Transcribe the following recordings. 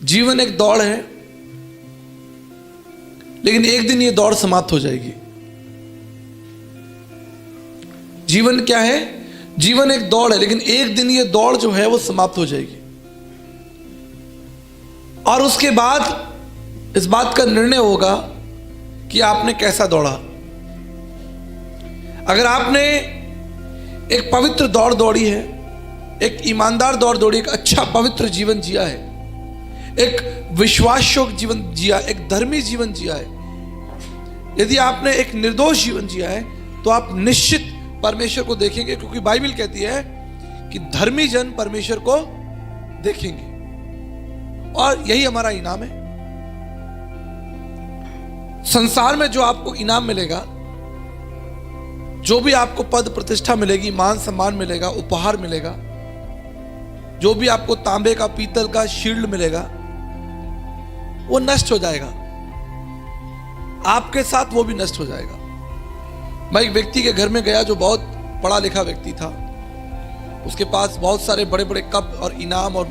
जीवन एक दौड़ है, लेकिन एक दिन ये दौड़ समाप्त हो जाएगी। जीवन क्या है? जीवन एक दौड़ है, लेकिन एक दिन ये दौड़ जो है वो समाप्त हो जाएगी। और उसके बाद इस बात का निर्णय होगा कि आपने कैसा दौड़ा। अगर आपने एक पवित्र दौड़ दौड़ी है, एक ईमानदार दौड़ दौड़ी, एक अच्छा पवित्र जीवन जिया है, एक विश्वास योग्य जीवन जिया, एक धर्मी जीवन जिया है, यदि आपने एक निर्दोष जीवन जिया है, तो आप निश्चित परमेश्वर को देखेंगे, क्योंकि बाइबल कहती है कि धर्मी जन परमेश्वर को देखेंगे। और यही हमारा इनाम है। संसार में जो आपको इनाम मिलेगा, जो भी आपको पद प्रतिष्ठा मिलेगी, मान सम्मान मिलेगा, उपहार मिलेगा, जो भी आपको तांबे का पीतल का शील्ड मिलेगा, वो नष्ट हो जाएगा। आपके साथ वो भी नष्ट हो जाएगा। मैं एक व्यक्ति के घर में गया जो बहुत पढ़ा लिखा व्यक्ति था। उसके पास बहुत सारे बड़े बड़े कप और इनाम और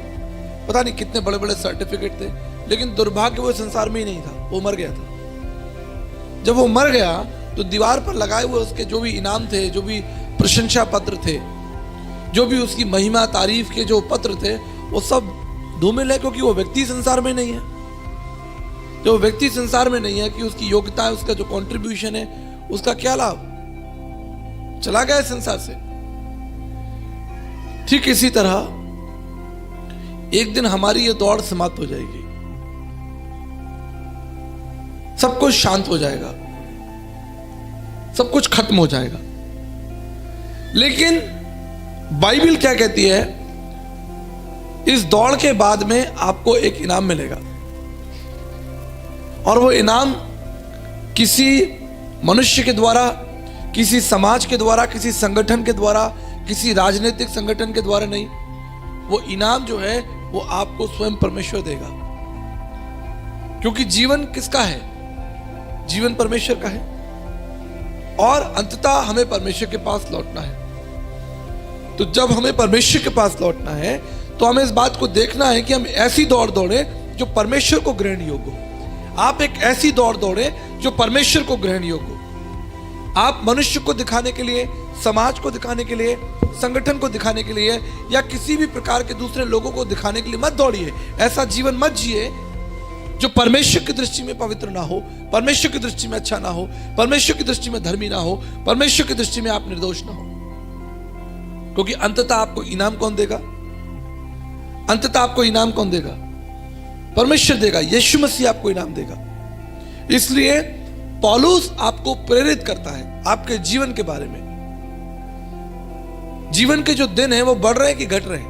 पता नहीं कितने बड़े बड़े सर्टिफिकेट थे, लेकिन दुर्भाग्य वो संसार में ही नहीं था, वो मर गया था। जब वो मर गया तो दीवार पर लगाए हुए उसके जो भी इनाम थे, जो भी प्रशंसा पत्र थे, जो भी उसकी महिमा तारीफ के जो पत्र थे, वो सब धूमिल है, क्योंकि वो व्यक्ति संसार में नहीं है। जो व्यक्ति संसार में नहीं है कि उसकी योग्यता है, उसका जो कंट्रीब्यूशन है, उसका क्या लाभ? चला गया संसार से। ठीक इसी तरह एक दिन हमारी ये दौड़ समाप्त हो जाएगी, सब कुछ शांत हो जाएगा, सब कुछ खत्म हो जाएगा। लेकिन बाइबल क्या कहती है? इस दौड़ के बाद में आपको एक इनाम मिलेगा, और वो इनाम किसी मनुष्य के द्वारा, किसी समाज के द्वारा, किसी संगठन के द्वारा, किसी राजनीतिक संगठन के द्वारा नहीं। वो इनाम जो है वो आपको स्वयं परमेश्वर देगा, क्योंकि जीवन किसका है? जीवन परमेश्वर का है, और अंततः हमें परमेश्वर के पास लौटना है। तो जब हमें परमेश्वर के पास लौटना है, तो हमें इस बात को देखना है कि हम ऐसी दौड़ दौड़े जो परमेश्वर को ग्रहण योग्य हो। आप एक ऐसी दौड़ दौड़े जो परमेश्वर को ग्रहण योग्य हो। आप मनुष्य को दिखाने के लिए, समाज को दिखाने के लिए, संगठन को दिखाने के लिए, या किसी भी प्रकार के दूसरे लोगों को दिखाने के लिए मत दौड़िए। ऐसा जीवन मत जिए जो परमेश्वर की दृष्टि में पवित्र ना हो, परमेश्वर की दृष्टि में अच्छा ना हो, परमेश्वर की दृष्टि में धर्मी ना हो, परमेश्वर की दृष्टि में आप निर्दोष ना हो। क्योंकि अंततः आपको इनाम कौन देगा? अंततः आपको इनाम कौन देगा? परमेश्वर देगा। यीशु मसीह आपको इनाम देगा। इसलिए पौलुस आपको प्रेरित करता है आपके जीवन के बारे में। जीवन के जो दिन हैं वो बढ़ रहे हैं कि घट रहे हैं?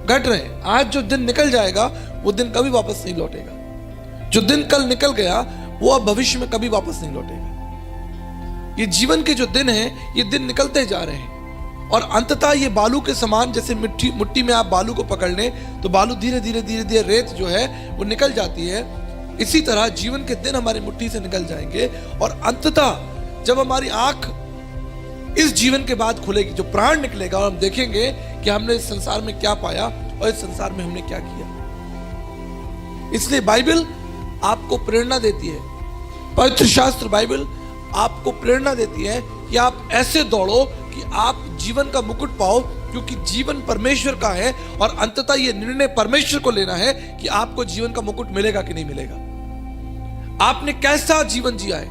घट रहे हैं। आज जो दिन निकल जाएगा वो दिन कभी वापस नहीं लौटेगा। जो दिन कल निकल गया वो अब भविष्य में कभी वापस नहीं लौटेगा। ये जीवन के जो दिन हैं, ये दिन निकलते जा रहे हैं, और अंततः ये बालू के समान, जैसे मिट्टी में आप बालू को पकड़ लें तो बालू धीरे धीरे धीरे धीरे रेत जो है वो निकल जाती है। इसी तरह जीवन के दिन हमारी मुट्ठी से निकल जाएंगे, और अंततः जब हमारी आंख इस जीवन के बाद खुलेगी, जो प्राण निकलेगा, और हम देखेंगे कि हमने इस संसार में क्या पाया और इस संसार में हमने क्या किया। इसलिए बाइबल आपको प्रेरणा देती है, पवित्र शास्त्र बाइबल आपको प्रेरणा देती है कि आप ऐसे दौड़ो कि आप जीवन का मुकुट पाओ, क्योंकि जीवन परमेश्वर का है, और अंततः यह निर्णय परमेश्वर को लेना है कि आपको जीवन का मुकुट मिलेगा कि नहीं मिलेगा। आपने कैसा जीवन जिया है?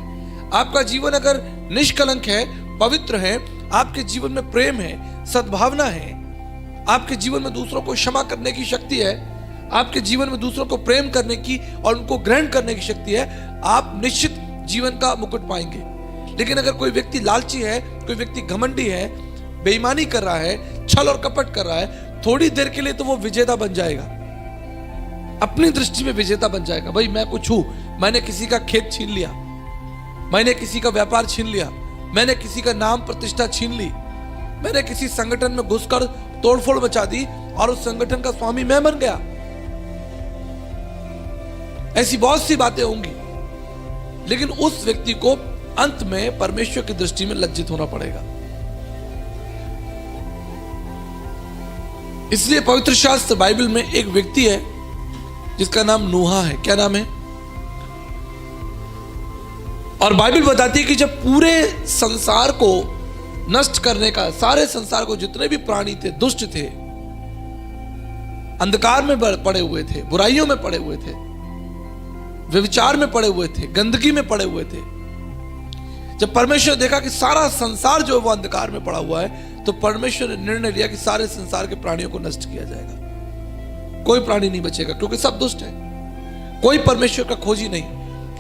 आपका जीवन अगर निष्कलंक है, पवित्र है, आपके जीवन में प्रेम है, सद्भावना है, आपके जीवन में दूसरों को क्षमा करने की शक्ति है, आपके जीवन में दूसरों को प्रेम करने की और उनको ग्रहण करने की शक्ति है, आप निश्चित जीवन का मुकुट पाएंगे। लेकिन अगर कोई व्यक्ति लालची है, कोई व्यक्ति घमंडी है, बेईमानी कर रहा है, छल और कपट कर रहा है, थोड़ी देर के लिए तो वो विजेता बन जाएगा, अपनी दृष्टि में विजेता बन जाएगा। भाई मैं कुछ हूं, मैंने किसी का खेत छीन लिया, मैंने किसी का व्यापार छीन लिया, मैंने किसी का नाम प्रतिष्ठा छीन ली, मैंने किसी संगठन में घुसकर तोड़फोड़ मचा दी और उस संगठन का स्वामी मैं बन गया। ऐसी बहुत सी बातें होंगी, लेकिन उस व्यक्ति को अंत में परमेश्वर की दृष्टि में लज्जित होना पड़ेगा। इसलिए पवित्र शास्त्र बाइबल में एक व्यक्ति है जिसका नाम नूहा है। क्या नाम है? और बाइबल बताती है कि जब पूरे संसार को नष्ट करने का, सारे संसार को जितने भी प्राणी थे, दुष्ट थे, अंधकार में पड़े हुए थे, बुराइयों में पड़े हुए थे, व्यभिचार में पड़े हुए थे, गंदगी में पड़े हुए थे, जब परमेश्वर ने देखा कि सारा संसार जो है वो अंधकार में पड़ा हुआ है, तो परमेश्वर ने निर्णय लिया कि सारे संसार के प्राणियों को नष्ट किया जाएगा। कोई प्राणी नहीं बचेगा, क्योंकि सब दुष्ट है। कोई परमेश्वर का खोजी नहीं,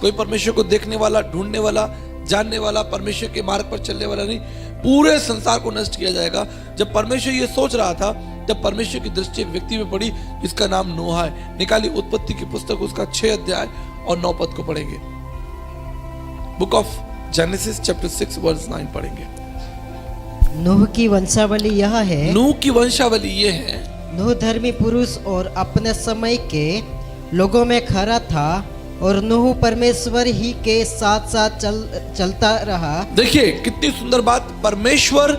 कोई परमेश्वर को देखने वाला, ढूंढने वाला, जानने वाला, परमेश्वर के मार्ग पर चलने वाला नहीं। पूरे संसार को नष्ट किया जाएगा। जब परमेश्वर ये सोच रहा था, जब परमेश्वर की दृष्टि एक व्यक्ति में पड़ी जिसका नाम नूहा है। निकाली उत्पत्ति की पुस्तक, उसका 6 अध्याय और 9 पद को पढ़ेंगे। Book of Genesis chapter 6 verse 9 पढ़ेंगे। नूह की वंशावली यह है। नूह की वंशावली ये है। नूह धर्मी पुरुष और अपने समय के लोगों में खरा था, और नूह परमेश्वर ही के साथ साथ चलता रहा। देखिए कितनी सुंदर बात। परमेश्वर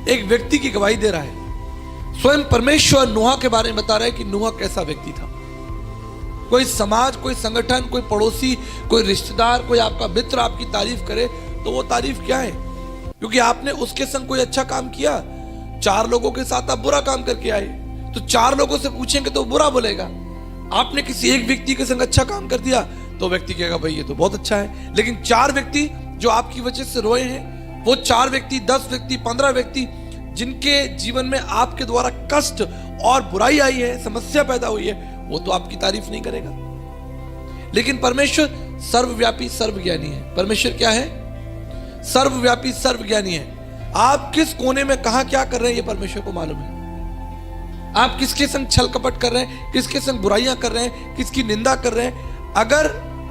एक व्यक्ति की गवाही दे रहा है। स्वयं परमेश्वर नूहा के बारे में बता रहा है कि नूहा कैसा व्यक्ति था। कोई समाज, कोई संगठन, कोई पड़ोसी, कोई रिश्तेदार, कोई आपका मित्र आपकी तारीफ करे तो वो तारीफ क्या है? क्योंकि आपने उसके संग कोई अच्छा काम किया। 4 लोगों के साथ आप बुरा काम करके आए, तो 4 लोगों से पूछेंगे तो बुरा बोलेगा। आपने किसी एक व्यक्ति के संग अच्छा काम कर दिया तो व्यक्ति कहेगा भाई ये तो बहुत अच्छा है। लेकिन 4 व्यक्ति जो आपकी वजह से रोए हैं, वो 4 व्यक्ति, 10 व्यक्ति, 15 व्यक्ति जिनके जीवन में आपके द्वारा कष्ट और बुराई आई है, समस्या पैदा हुई है, वो तो आपकी तारीफ नहीं करेगा। लेकिन परमेश्वर सर्वव्यापी, सर्वज्ञानी है। परमेश्वर क्या है? सर्वव्यापी, सर्वज्ञानी है। आप किस कोने में कहां क्या कर रहे हैं ये परमेश्वर को मालूम है। आप किसके संग छल कपट कर रहे हैं, किसके संग बुराइयां कर रहे हैं, किसकी निंदा कर रहे हैं। अगर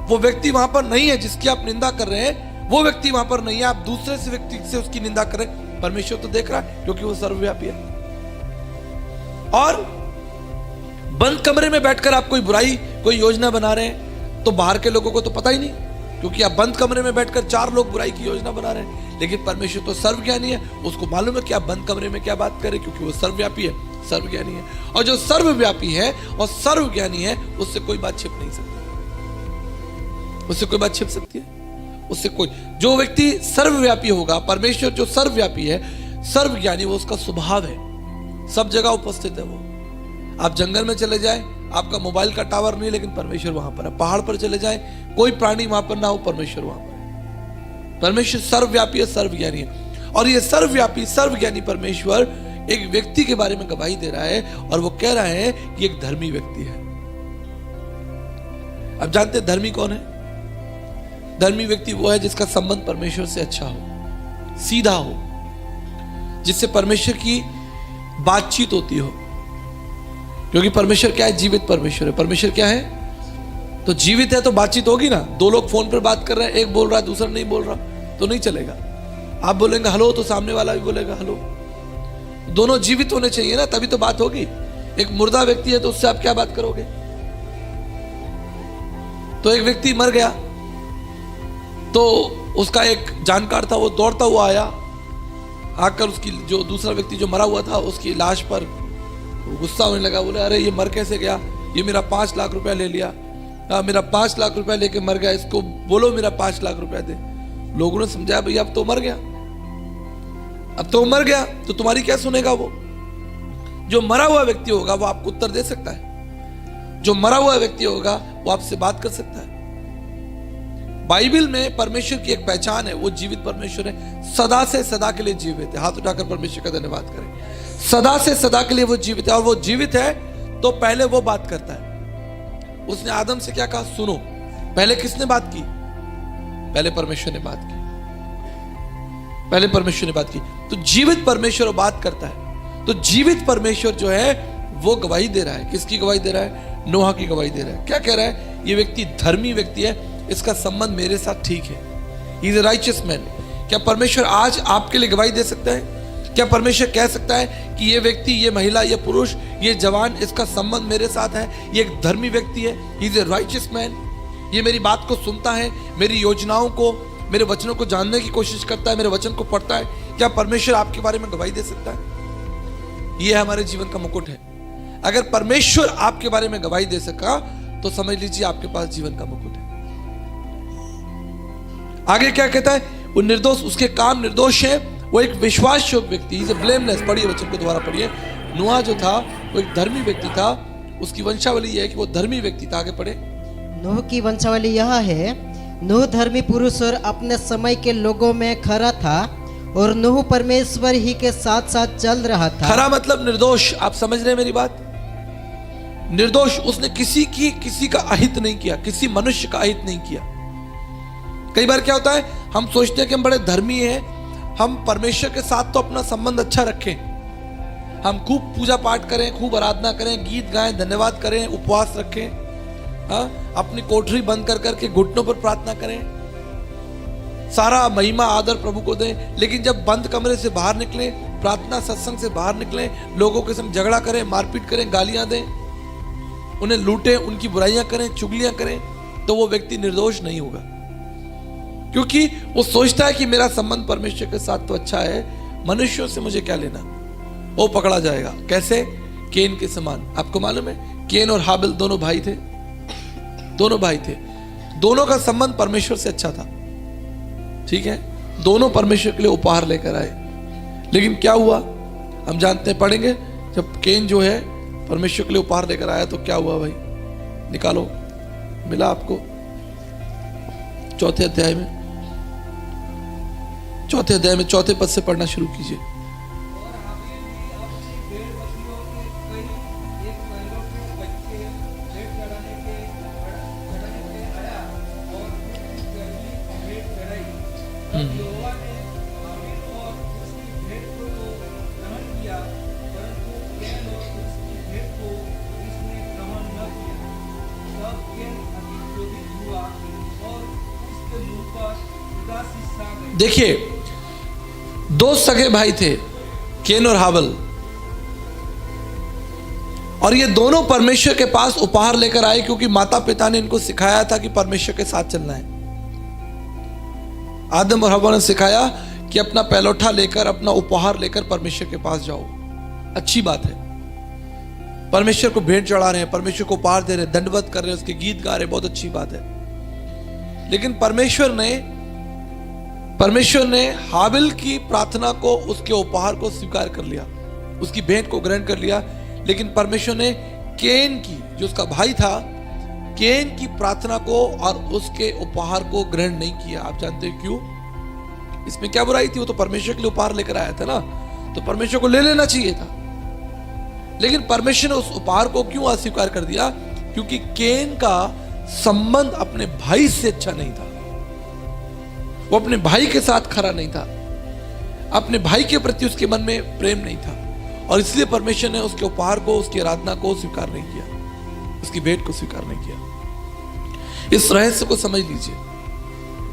वो व्यक्ति वहां पर नहीं है जिसकी आप निंदा कर रहे हैं, वो व्यक्ति वहां पर नहीं है, आप दूसरे से व्यक्ति से उसकी निंदा कर रहे हैं, परमेश्वर तो देख रहा है, क्योंकि वो सर्वव्यापी है। और बंद कमरे में बैठकर आप कोई बुराई, कोई योजना बना रहे हैं, तो बाहर के लोगों को तो पता ही नहीं, क्योंकि आप बंद कमरे में बैठकर 4 लोग बुराई की योजना बना रहे हैं। लेकिन परमेश्वर तो सर्वज्ञानी है, उसको मालूम है कि आप बंद कमरे में क्या बात करें, क्योंकि वो सर्वव्यापी है, सर्वज्ञानी है। और जो सर्वव्यापी है और सर्वज्ञानी है, उससे कोई बात छिप नहीं सकती। उससे कोई बात छिप सकती है? उससे कोई, जो व्यक्ति सर्वव्यापी होगा, परमेश्वर जो सर्वव्यापी है, सर्वज्ञानी, वो उसका स्वभाव है, सब जगह उपस्थित है वो। आप जंगल में चले जाए, आपका मोबाइल का टावर नहीं, लेकिन परमेश्वर वहां पर है। पहाड़ पर चले जाए, कोई प्राणी वहां पर ना हो, परमेश्वर वहां पर है। परमेश्वर सर्वव्यापी है, सर्वज्ञानी है। और ये सर्वव्यापी, सर्वज्ञानी परमेश्वर एक व्यक्ति के बारे में गवाही दे रहा है, और वो कह रहा है कि एक धर्मी व्यक्ति है। अब जानते हैं धर्मी कौन है? धर्मी व्यक्ति वो है जिसका संबंध परमेश्वर से अच्छा हो, सीधा हो, जिससे परमेश्वर की बातचीत होती हो। क्योंकि परमेश्वर क्या है? जीवित परमेश्वर है। परमेश्वर क्या है? तो जीवित है, तो बातचीत होगी ना। 2 लोग फोन पर बात कर रहे हैं, एक बोल रहा है, दूसरा नहीं बोल रहा, तो नहीं चलेगा। आप बोलेंगे हेलो, तो सामने वाला भी बोलेगा हेलो। दोनों जीवित होने चाहिए ना, तभी तो बात होगी। एक मुर्दा व्यक्ति है तो उससे आप क्या बात करोगे? तो एक व्यक्ति मर गया, तो उसका एक जानकार था, वो दौड़ता हुआ आया, आकर उसकी, जो दूसरा व्यक्ति जो मरा हुआ था, उसकी लाश पर गुस्सा होने लगा। बोले अरे ये मर कैसे गया? ये मेरा 5 लाख रुपया ले लिया, मेरा 5 लाख रुपया लेके मर गया, इसको बोलो मेरा 5 लाख रुपया दे। लोगों ने समझाया भैया अब तो मर गया, अब तो मर गया, तो तुम्हारी क्या सुनेगा वो? जो मरा हुआ व्यक्ति होगा वो आपको उत्तर दे सकता है। जो मरा हुआ व्यक्ति होगा वो आपसे बात कर सकता है। बाइबल में परमेश्वर की एक पहचान है, वो जीवित परमेश्वर है, सदा से सदा के लिए जीवित है। हाथ उठाकर परमेश्वर का धन्यवाद करें। सदा से सदा के लिए वो जीवित है, और वो जीवित है तो पहले वो बात करता है। उसने आदम से क्या कहा? सुनो। पहले किसने बात की? पहले परमेश्वर ने बात की। पहले परमेश्वर ने बात की। तो जीवित परमेश्वर बात करता है। तो जीवित परमेश्वर जो है वो गवाही दे रहा है। किसकी गवाही दे रहा है? नोहा की गवाही दे रहा है। क्या कह रहा है? ये व्यक्ति धर्मी व्यक्ति है, इसका संबंध मेरे साथ ठीक है। He is a righteous man. क्या परमेश्वर आज आपके लिए गवाही दे सकता है? क्या परमेश्वर कह सकता है कि ये व्यक्ति, ये महिला, ये पुरुष, ये जवान, इसका संबंध मेरे साथ है, ये एक धर्मी व्यक्ति है, he is a righteous man, ये मेरी बात को सुनता है, मेरी योजनाओं को, मेरे वचनों को जानने की कोशिश करता है, मेरे वचन को पढ़ता है? क्या परमेश्वर आपके बारे में गवाही दे सकता है? ये हमारे जीवन का मुकुट है। अगर परमेश्वर आपके बारे में गवाही दे सका तो समझ लीजिए आपके पास जीवन का मुकुट है। आगे क्या कहता है, वो निर्दोष, उसके काम निर्दोष है, वो एक विश्वास योग्य व्यक्ति, इज ब्लेमलेस। पढ़िए वचन को दोबारा पढ़िए। नूह जो था वो एक धर्मी व्यक्ति था, उसकी वंशावली यह है कि वो धर्मी व्यक्ति था। आगे पढ़े। नूह की वंशावली यह है, नूह धर्मी पुरुष और अपने समय के लोगों में खरा था और नूह परमेश्वर ही के साथ साथ चल रहा था। खरा मतलब निर्दोष। आप समझ रहे हैं मेरी बात? निर्दोष, उसने किसी का अहित नहीं किया, किसी मनुष्य का अहित नहीं किया। कई बार क्या होता है, हम सोचते हैं कि हम बड़े धर्मी हैं, हम परमेश्वर के साथ तो अपना संबंध अच्छा रखें, हम खूब पूजा पाठ करें, खूब आराधना करें, गीत गाएं, धन्यवाद करें, उपवास रखें, अपनी कोठरी बंद कर करके घुटनों पर प्रार्थना करें, सारा महिमा आदर प्रभु को दें। लेकिन जब बंद कमरे से बाहर निकलें, प्रार्थना सत्संग से बाहर निकलें, लोगों के संग झगड़ा करें, मारपीट करें, गालियां दें, उन्हें लूटें, उनकी बुराइयां करें, चुगलियां करें, तो वो व्यक्ति निर्दोष नहीं होगा, क्योंकि वो सोचता है कि मेरा संबंध परमेश्वर के साथ तो अच्छा है, मनुष्यों से मुझे क्या लेना। वो पकड़ा जाएगा। कैसे? केन के समान। आपको मालूम है, केन और हाबिल दोनों भाई थे, दोनों का संबंध परमेश्वर से अच्छा था, ठीक है, दोनों परमेश्वर के लिए उपहार लेकर आए। लेकिन क्या हुआ हम जानते हैं, पढ़ेंगे। जब केन जो है परमेश्वर के लिए उपहार लेकर आया तो क्या हुआ भाई? निकालो, मिला आपको चौथे अध्याय में चौथे पद से पढ़ना शुरू कीजिए। देखिए, दो सगे भाई थे, केन और हाबिल, और ये दोनों परमेश्वर के पास उपहार लेकर आए, क्योंकि माता पिता ने इनको सिखाया था कि परमेश्वर के साथ चलना है। आदम और हव्वा ने सिखाया कि अपना पैलोठा लेकर, अपना उपहार लेकर परमेश्वर के पास जाओ। अच्छी बात है, परमेश्वर को भेंट चढ़ा रहे हैं, परमेश्वर को उपहार दे रहे हैं, दंडवत कर रहे हैं, उसके गीत गा रहे हैं, बहुत अच्छी बात है। लेकिन परमेश्वर ने हाबिल की प्रार्थना को, उसके उपहार को स्वीकार कर लिया, उसकी भेंट को ग्रहण कर लिया। लेकिन परमेश्वर ने केन की, जो उसका भाई था, केन की प्रार्थना को और उसके उपहार को ग्रहण नहीं किया। आप जानते हैं क्यों? इसमें क्या बुराई थी? वो तो परमेश्वर के लिए उपहार लेकर आया था ना, तो परमेश्वर को ले लेना चाहिए था। लेकिन परमेश्वर ने उस उपहार को क्यों अस्वीकार कर दिया? क्योंकि केन का संबंध अपने भाई से अच्छा नहीं था, वो अपने भाई के साथ खरा नहीं था, अपने भाई के प्रति उसके मन में प्रेम नहीं था, और इसलिए परमेश्वर ने उसके उपहार को, उसकी आराधना को स्वीकार नहीं किया, उसकी भेंट को स्वीकार नहीं किया। इस रहस्य को समझ लीजिए।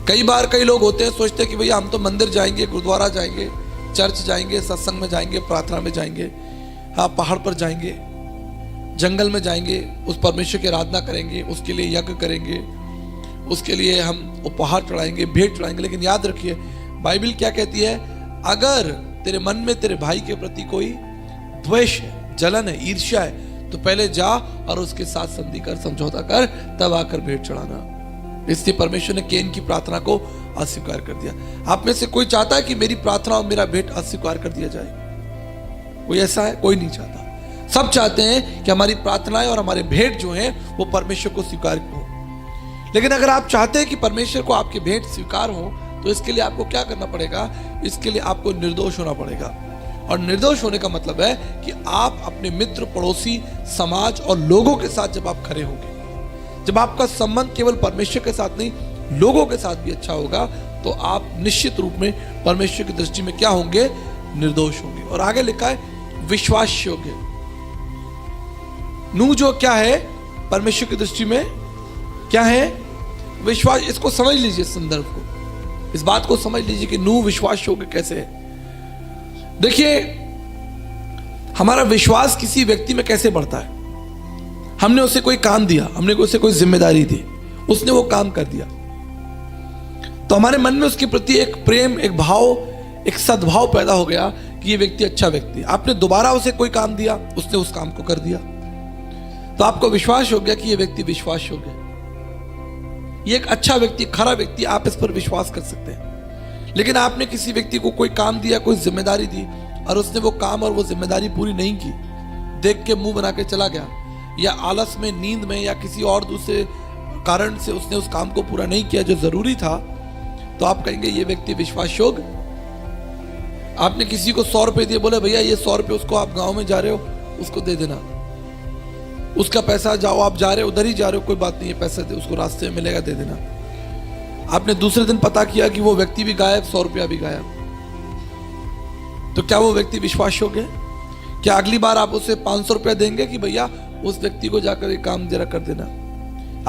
कई बार कई लोग होते हैं, सोचते हैं कि भैया हम तो मंदिर जाएंगे, गुरुद्वारा जाएंगे, चर्च जाएंगे, सत्संग में जाएंगे, प्रार्थना में जाएंगे, हाँ पहाड़ पर जाएंगे, जंगल में जाएंगे, उस परमेश्वर की आराधना करेंगे, उसके लिए यज्ञ करेंगे, उसके लिए हम उपहार चढ़ाएंगे, भेंट चढ़ाएंगे। लेकिन याद रखिए, बाइबल क्या कहती है? अगर तेरे मन में तेरे भाई के प्रति कोई द्वेष है, जलन है, ईर्ष्या है, तो पहले जा और उसके साथ संधि कर, समझौता कर, तब आकर भेंट चढ़ाना। इसलिए परमेश्वर ने केन की प्रार्थना को अस्वीकार कर दिया। आप में से कोई चाहता है कि मेरी प्रार्थना और मेरा भेंट अस्वीकार कर दिया जाए? कोई ऐसा है? कोई नहीं चाहता। सब चाहते हैं कि हमारी प्रार्थनाएं और हमारे भेंट जो हैं वो परमेश्वर को स्वीकार हो। लेकिन अगर आप चाहते हैं कि परमेश्वर को आपकी भेंट स्वीकार हो, तो इसके लिए आपको क्या करना पड़ेगा? इसके लिए आपको निर्दोष होना पड़ेगा। और निर्दोष होने का मतलब है कि आप अपने मित्र, पड़ोसी, समाज और लोगों के साथ जब आप खड़े होंगे, जब आपका संबंध केवल परमेश्वर के साथ नहीं, लोगों के साथ भी अच्छा होगा, तो आप निश्चित रूप में परमेश्वर की दृष्टि में क्या होंगे? निर्दोष होंगे। और आगे लिखा है विश्वास योग्य। नूह जो क्या है परमेश्वर की दृष्टि में? क्या है? विश्वास। इसको समझ लीजिए, संदर्भ को, इस बात को समझ लीजिए कि नूह विश्वास योग्य कैसे है। देखिए, हमारा विश्वास किसी व्यक्ति में कैसे बढ़ता है? हमने उसे कोई काम दिया, हमने उसे कोई जिम्मेदारी दी, उसने वो काम कर दिया, तो हमारे मन में उसके प्रति एक प्रेम, एक भाव, एक सद्भाव पैदा हो गया कि ये व्यक्ति अच्छा व्यक्ति है। आपने दोबारा उसे कोई काम दिया, उसने उस काम को कर दिया। तो आपको विश्वास हो गया कि यह व्यक्ति विश्वास योग्य है, ये एक अच्छा व्यक्ति, खरा व्यक्ति, आप इस पर विश्वास कर सकते हैं। लेकिन आपने किसी व्यक्ति को कोई काम दिया, कोई जिम्मेदारी दी, और उसने वो काम और वो जिम्मेदारी पूरी नहीं की, देख के मुंह बना के चला गया, या आलस में, नींद में, या किसी और दूसरे कारण से उसने उस काम को पूरा नहीं किया जो जरूरी था, तो आप कहेंगे ये व्यक्ति विश्वास योग्य। आपने किसी को 100 रुपए दिए, बोले भैया ये 100 रुपए उसको, आप गांव में जा रहे हो उसको दे देना, उसका पैसा, जाओ आप जा रहे हो उधर ही जा रहे हो, कोई बात नहीं है, पैसा दे उसको, रास्ते में मिलेगा, दे देना। आपने दूसरे दिन पता किया कि वो व्यक्ति भी गायब, 100 रुपया भी गायब, तो क्या वो व्यक्ति विश्वास योग्य है? क्या अगली बार आप उसे 500 रुपया देंगे कि भैया उस व्यक्ति को जाकर ये काम जरा कर देना?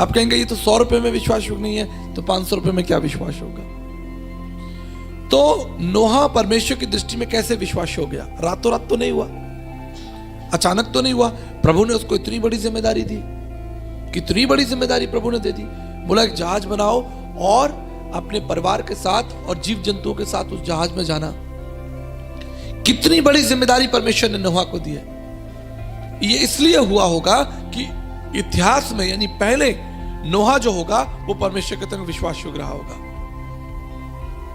आप कहेंगे ये तो 100 रुपए में विश्वास योग्य नहीं है, तो 500 रुपए में क्या विश्वास होगा? तो नोहा परमेश्वर की दृष्टि में कैसे विश्वास हो गया? रातों रात तो नहीं हुआ, अचानक तो नहीं हुआ। प्रभु ने उसको इतनी बड़ी जिम्मेदारी दी, कितनी बड़ी जिम्मेदारी प्रभु ने दे दी। बोला एक जहाज बनाओ और अपने परिवार के साथ और जीव जंतुओं के साथ उस जहाज में जाना। कितनी बड़ी जिम्मेदारी परमेश्वर ने नोहा को दी है। ये इसलिए हुआ होगा कि इतिहास में, यानी पहले नोहा जो होगा वो परमेश्वर के तक विश्वास योग्य रहा होगा।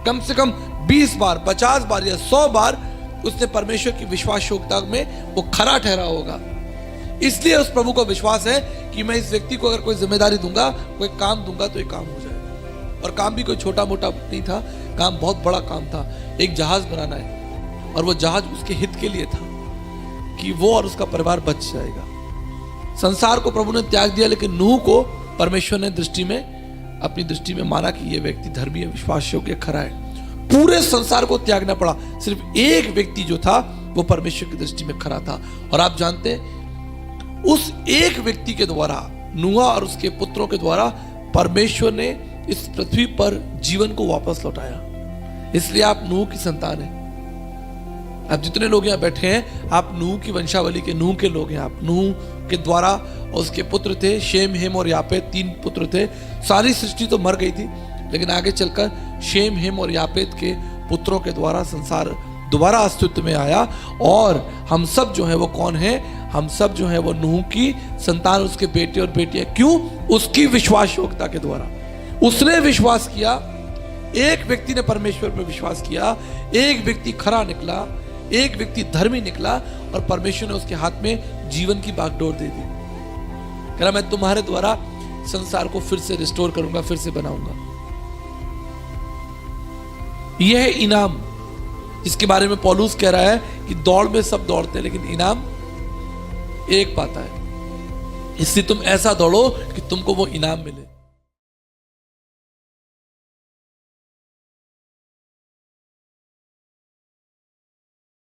कम से कम 20 बार, 50 बार या 100 बार उसने परमेश्वर की विश्वास योग्यता में वो खरा ठहरा होगा। इसलिए उस प्रभु को विश्वास है कि मैं इस व्यक्ति को अगर कोई जिम्मेदारी दूंगा, कोई काम दूंगा, तो ये काम हो जाएगा। और काम भी कोई छोटा मोटा नहीं था, काम बहुत बड़ा काम था। एक जहाज बनाना है, और वो जहाज उसके हित के लिए था कि वो और उसका परिवार बच जाएगा। संसार को प्रभु ने त्याग दिया, लेकिन नूह को परमेश्वर ने अपनी दृष्टि में माना कि ये व्यक्ति धर्मी है, विश्वास योग्य, खरा है। पूरे संसार को त्यागना पड़ा, सिर्फ एक व्यक्ति जो था वो परमेश्वर की दृष्टि में खरा था। और आप जानते हैं उस एक व्यक्ति के द्वारा, नूह और उसके पुत्रों के द्वारा, परमेश्वर ने इस पृथ्वी पर जीवन को वापस लौटाया। इसलिए आप नूह की संतान हैं। आप जितने लोग यहाँ बैठे हैं, आप नूह की वंशावली के, नूह के लोग हैं। आप नूह के द्वारा, और उसके पुत्र थे शेम, हेम और यापेत, 3 पुत्र थे। सारी सृष्टि तो मर गई थी, लेकिन आगे चलकर शेम, हेम और यापेत के पुत्रों के द्वारा संसार दोबारा अस्तित्व में आया। और हम सब जो है वो कौन है? हम सब जो है वो नूह की संतान, उसके बेटे और बेटियां। क्यों? उसकी विश्वास योग्यता के द्वारा। उसने विश्वास किया, एक व्यक्ति ने परमेश्वर पर विश्वास किया, एक व्यक्ति खरा निकला, एक व्यक्ति धर्मी निकला, और परमेश्वर ने उसके हाथ में जीवन की बागडोर दे दी। कह रहा मैं तुम्हारे द्वारा संसार को फिर से रिस्टोर करूंगा, फिर से बनाऊंगा। यह है इनाम, जिसके बारे में पौलुस कह रहा है कि दौड़ में सब दौड़ते हैं, लेकिन इनाम एक पाता है। इसलिए तुम ऐसा दौड़ो कि तुमको वो इनाम मिले।